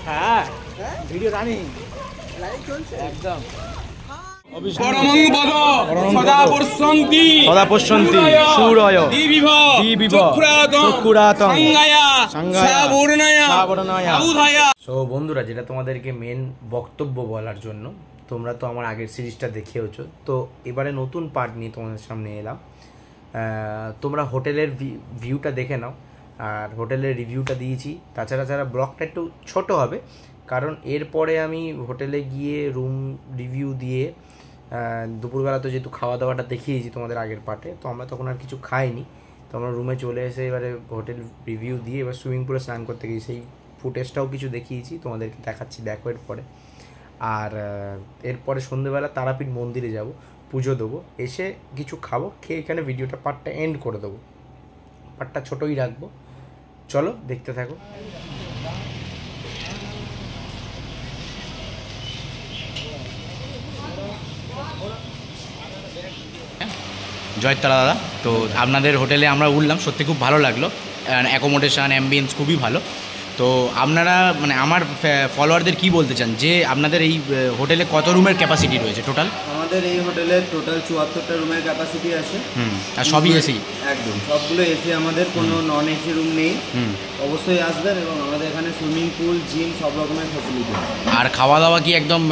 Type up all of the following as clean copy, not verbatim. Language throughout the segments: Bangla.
হ্যাঁ ভিডিও রানিং লাইভ চলছে একদম। সো বন্ধুরা, যেটা তোমাদেরকে মেন বক্তব্য বলার জন্য, তোমরা তো আমার আগের সিরিজটা দেখেওছো, তো এবারে নতুন পার্ট নিয়ে তোমাদের সামনে এলাম। তোমরা হোটেলের ভিউটা দেখে নাও, আর হোটেলের রিভিউটা দিয়েছি। তাছাড়া ব্লগটা একটু ছোট হবে, কারণ এরপরে আমি হোটেলে গিয়ে রুম রিভিউ দিয়ে দুপুরবেলা তো যেহেতু খাওয়া দাওয়াটা দেখিয়েছি তোমাদের আগের পার্টে, তো আমরা তখন আর কিছু খাইনি, তো আমরা রুমে চলে এসে এবারে হোটেল রিভিউ দিয়ে এবার সুইমিং পুলে স্নান করতে গিয়ে সেই ফুটেজটাও কিছু দেখিয়েছি, তোমাদেরকে দেখাচ্ছি, দেখো এরপরে। আর এরপরে সন্ধ্যেবেলা তারাপীঠ মন্দিরে যাব, পুজো দেবো, এসে কিছু খাবো, খেয়ে এখানে ভিডিওটা পার্টটা এন্ড করে দেবো। পার্টটা ছোটোই রাখবো, চলো দেখতে থাকো। জয়তলা দাদা, তো আপনাদের হোটেলে আমরা উঠলাম, সত্যি খুব ভালো লাগলো, অ্যাকোমোডেশান অ্যাম্বিয়েন্স খুবই ভালো। তো আপনারা মানে আমার ফলোয়ারদের কি বলতে চান যে আপনাদের এই হোটেলে কত রুমের ক্যাপাসিটি রয়েছে টোটাল? আমাদের এই হোটেলে টোটাল ৭৪টা রুমের ক্যাপাসিটি আছে। আর সবই এসি? একদম সবগুলো এসি, আমাদের কোনো নন এসি রুম নেই। অবশ্যই আসবেন, এবং আমাদের এখানে সুইমিং পুল, জিম, সব রকমের ফ্যাসিলিটি। আর খাওয়া দাওয়া কি একদম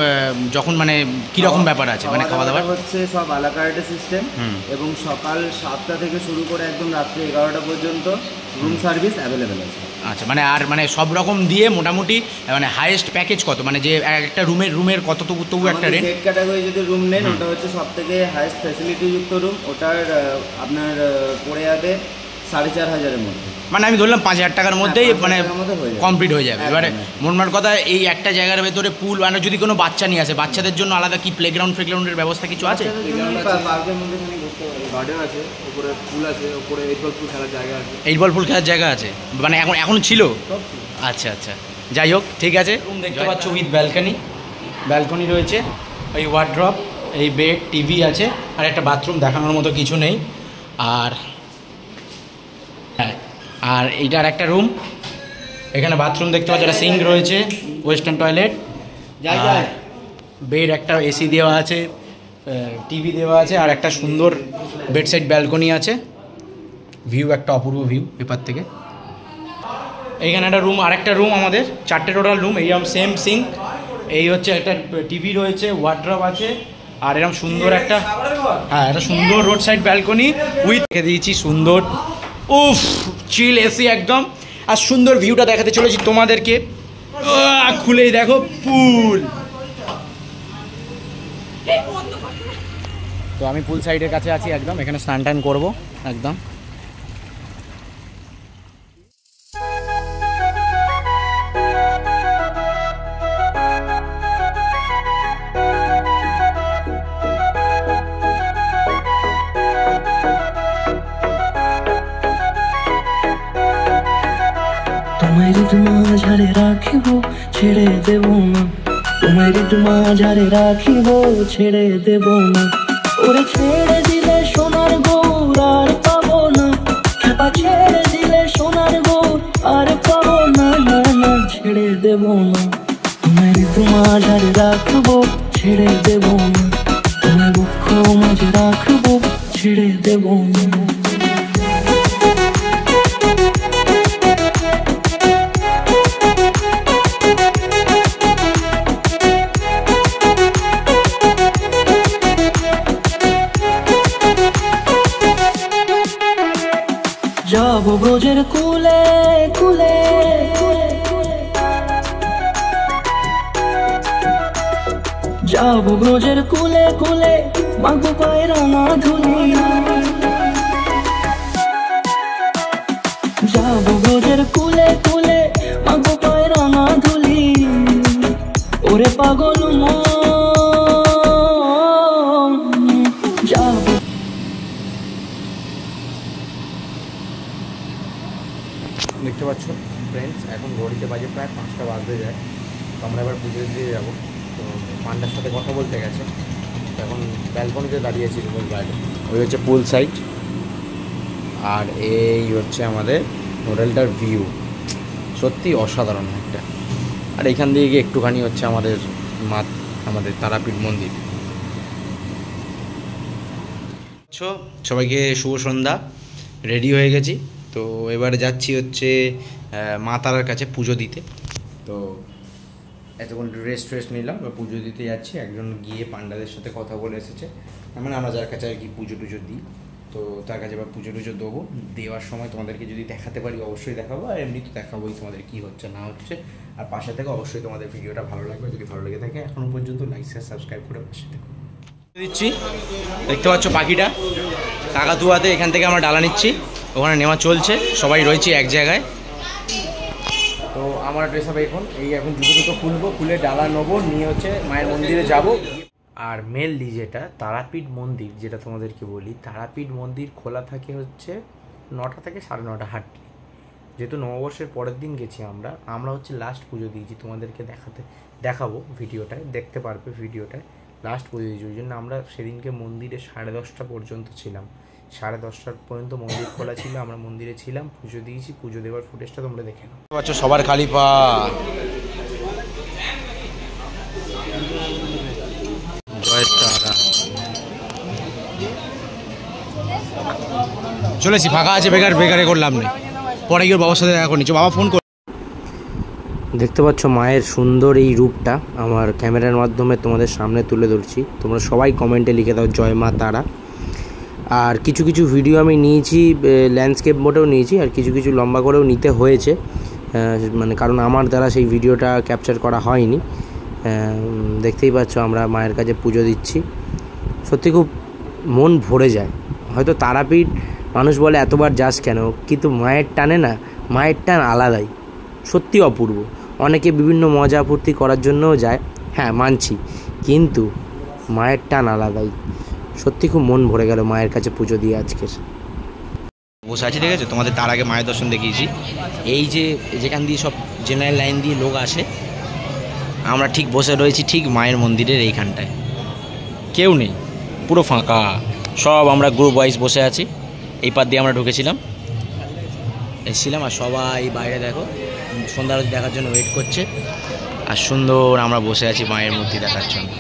যখন মানে কীরকম ব্যাপার আছে, মানে খাওয়া দাওয়া হচ্ছে সব আলাকার্টে সিস্টেম, এবং সকাল 7টা থেকে শুরু করে একদম রাত্রি 11টা পর্যন্ত রুম সার্ভিস অ্যাভেলেবেল আছে। আচ্ছা, মানে আর মানে সব রকম দিয়ে মোটামুটি মানে হাইয়েস্ট প্যাকেজ কত, মানে যে একটা রুমের কত তবু একটা রেন্ট? সেট ক্যাটাগরি যদি রুম নেন, ওটা হচ্ছে সব থেকে হাইয়েস্ট ফ্যাসিলিটিযুক্ত রুম, ওটার আপনার পড়ে যাবে 4,500-এর মধ্যে। মানে আমি ধরলাম 5,000 টাকার মধ্যেই মানে কমপ্লিট হয়ে যাবে। এবারে মনমার কথা, এই একটা জায়গার ভেতরে পুল, মানে যদি কোনো বাচ্চা নিয়ে আসে, বাচ্চাদের জন্য আলাদা কি প্লেগ্রাউন্ডের ব্যবস্থা কিছু আছে? পার্কের মধ্যে গার্ডেন আছে, উপরে পুল আছে, উপরে 8 বল পুল খেলার জায়গা আছে। 8 বল পুল খেলার জায়গা আছে, মানে এখন ছিল? আচ্ছা, যাই হোক, ঠিক আছে। রুম দেখতে পাচ্ছ উইথ ব্যালকনি রয়েছে, ওই ওয়ার্ড্রপ, এই বেড, টিভি আছে, আর একটা বাথরুম, দেখানোর মতো কিছু নেই। আর এইটার একটা রুম, এখানে বাথরুম দেখতে পাচ্ছ, একটা সিঙ্ক রয়েছে, ওয়েস্টার্ন টয়লেট, বেড, একটা এসি দেওয়া আছে, টিভি দেওয়া আছে, আর একটা সুন্দর বেডসাইড ব্যালকনি আছে, ভিউ একটা অপূর্ব ভিউ পেপার থেকে। এইখানে একটা রুম, আরেকটা রুম, আমাদের 4টে টোটাল রুম, এইরকম সেম সিঙ্ক, এই হচ্ছে একটা টিভি রয়েছে, ওয়ার্ড্রপ আছে, আর এরকম সুন্দর একটা একটা সুন্দর রোড সাইড ব্যালকনি উইথ রেখে দিয়েছি সুন্দর, উফ চিল এসি একদম। আর সুন্দর ভিউটা দেখাতে চলেছি তোমাদেরকে, খুলেই দেখো পুল। তো আমি পুল সাইডের কাছে আছি একদম, এখানে স্নান টান করবো একদম। তোমায় মাঝারে রাখিব, ছেড়ে দেব না, তোমায় মাঝারে রাখিব, ছেড়ে দেব না, ওরে ছেড়ে দিলে সোনার গৌর আর পাবো না, খেপা ছেড়ে দিলে সোনার গৌর আর পাবো না, না না ছেড়ে দেব না, তোমায় মাঝারে রাখবো, ছেড়ে দেব না, তোমায় বক্ষ মাঝে রাখবো, ছেড়ে দেব না। যাবো ব্রজের কুলে কুলে, যাবো ব্রজের কুলে কুলে, মাগো পায়ের না ধুলি, যাবো ব্রজের কুলে কুলে, মাগো পায়ের না ধুলি, ওরে পাগল মন যাবো। দেখতে পাচ্ছ ফ্রেন্ডস, এখন ঘড়িতে বাজে প্রায় 5টা বাজতে যায়, তো আমরা এবার পুজো দিয়ে যাবো। তো পান্ডার সাথে কথা বলতে গেছে, তো এখন ব্যালকনিতে দাঁড়িয়েছি রুমের বাইরে, ওই হচ্ছে পুল সাইড। আর এই হচ্ছে আমাদের হোটেলটার ভিউ, সত্যি অসাধারণ একটা। আর এখান দিয়ে গিয়ে একটুখানি হচ্ছে আমাদের তারাপীঠ মন্দির। সবাইকে শুভ সন্ধ্যা, রেডি হয়ে গেছি। তো এবারে যাচ্ছি হচ্ছে মা তারার কাছে পুজো দিতে। তো এতক্ষণ রেস্ট নিলাম, পুজো দিতে যাচ্ছি। একজন গিয়ে পান্ডাদের সাথে কথা বলে এসেছে, মানে আমরা যার কাছে আর কি পুজো টুজো দিই, তো তার কাছে এবার পুজো টুজো দেবো। দেওয়ার সময় তোমাদেরকে যদি দেখাতে পারি অবশ্যই দেখাবো, আর এমনি তো দেখাবোই তোমাদের কী হচ্ছে না হচ্ছে। আর পাশে থেকে অবশ্যই তোমাদের ভিডিওটা ভালো লাগবে, যদি ভালো লেগে থাকে এখনও পর্যন্ত লাইক শেয়ার সাবস্ক্রাইব করে পাশে থেকে দিচ্ছি। দেখতে পাচ্ছ পাখিটা কাকাতুয়াতে, এখান থেকে আমরা ডালা নিচ্ছি, ওখানে নেওয়া চলছে, সবাই রয়েছে এক জায়গায়। তো আমার ড্রেস আপ এখন জুতো খুলবো, খুলে ডালা নেবো, নিয়ে হচ্ছে মায়ের মন্দিরে যাব। আর মেনলি যেটা তারাপীঠ মন্দির, যেটা তোমাদেরকে বলি, তারাপীঠ মন্দির খোলা থাকে হচ্ছে 9টা থেকে 9:30 হাঁটলি। যেহেতু নববর্ষের পরের দিন গেছি আমরা হচ্ছে লাস্ট পুজো দিয়েছি, তোমাদেরকে দেখাবো ভিডিওটায়, দেখতে পারবে ভিডিওটায়। লাস্ট পুজো দিয়েছি, ওই জন্য আমরা সেদিনকে মন্দিরে 10:30 পর্যন্ত ছিলাম। 10:30 পর্যন্ত মন্দির খোলা ছিল, আমরা মন্দিরে ছিলাম, পুজো দিয়েছি। পুজো দেওয়ার ফুটেজটা তোমরা দেখে নাও। পাচ্ছ সবার খালি পা, চলেছি, ফাঁকা আছে, বেকারে করলাম না, পরে গিয়ে বাবার সাথে দেখা করে নিচ্ছি, বাবা ফোন করে। দেখতে পাচ্ছ মায়ের সুন্দর এই রূপটা আমার ক্যামেরার মাধ্যমে তোমাদের সামনে তুলে ধরছি। তোমরা সবাই কমেন্টে লিখে দাও জয় মা তারা। আর কিছু ভিডিও আমি নিয়েছি, ল্যান্ডস্কেপ মোডেও নিয়েছি, আর কিছু লম্বা করেও নিতে হয়েছে, মানে কারণ আমার দ্বারা সেই ভিডিওটা ক্যাপচার করা হয়নি। দেখতেই পাচ্ছ আমরা মায়ের কাছে পুজো দিচ্ছি, সত্যি খুব মন ভরে যায়। হয়তো তারাপীঠ মানুষ বলে এতবার যাস কেন, কিন্তু মায়ের টানে না, মায়ের টান আলাদাই, সত্যি অপূর্ব। অনেকে বিভিন্ন মজা ফুর্তি করার জন্যও যায়, হ্যাঁ মানছি, কিন্তু মায়ের টান আলাদাই। সত্যি খুব মন ভরে গেল মায়ের কাছে পুজো দিয়ে আজকের। বসে আছি, ঠিক আছে, তোমাদের তার আগে মায়ের দর্শন দেখিয়েছি। এই যে যেখান দিয়ে সব জেনারেল লাইন দিয়ে লোক আসে, আমরা ঠিক বসে রয়েছি ঠিক মায়ের মন্দিরের এইখানটায়, কেউ নেই, পুরো ফাঁকা, সব আমরা গ্রুপ ওয়াইজ বসে আছি। এই পার দিয়ে আমরা এসেছিলাম, আর সবাই বাইরে দেখো সন্ধ্যা আরতি দেখার জন্য ওয়েট করছে। আর সুন্দর আমরা বসে আছি মায়ের মূর্তি দেখার জন্য।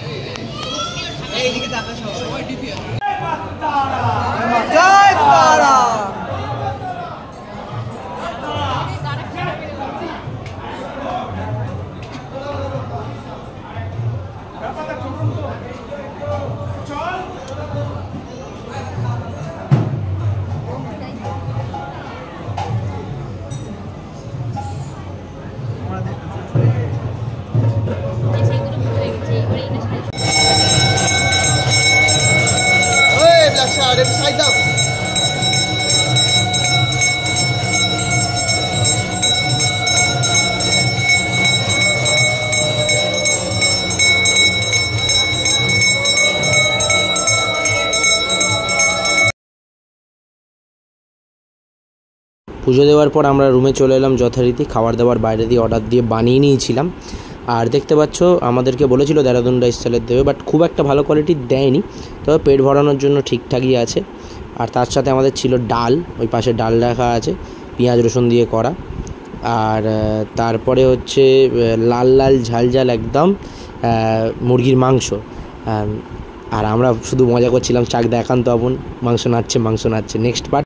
পুজো দেওয়ার পর আমরা রুমে চলে এলাম যথারীতি। খাবার দাবার বাইরে দিয়ে অর্ডার দিয়ে বানিয়ে নিয়েছিলাম। আর দেখতে পাচ্ছ আমাদেরকে বলেছিল দেরাদুন রাইস স্টাইলের দেবে, বাট খুব একটা ভালো কোয়ালিটির দেয়নি, তবে পেট ভরানোর জন্য ঠিকঠাকই আছে। আর তার সাথে আমাদের ছিল ডাল, ওই পাশে ডাল রাখা আছে পেঁয়াজ রসুন দিয়ে করা। আর তারপরে হচ্ছে লাল ঝাল একদম মুরগির মাংস। আর আমরা শুধু মজা করছিলাম, চাক দেখান তো আপন, মাংস নাচছে। Next part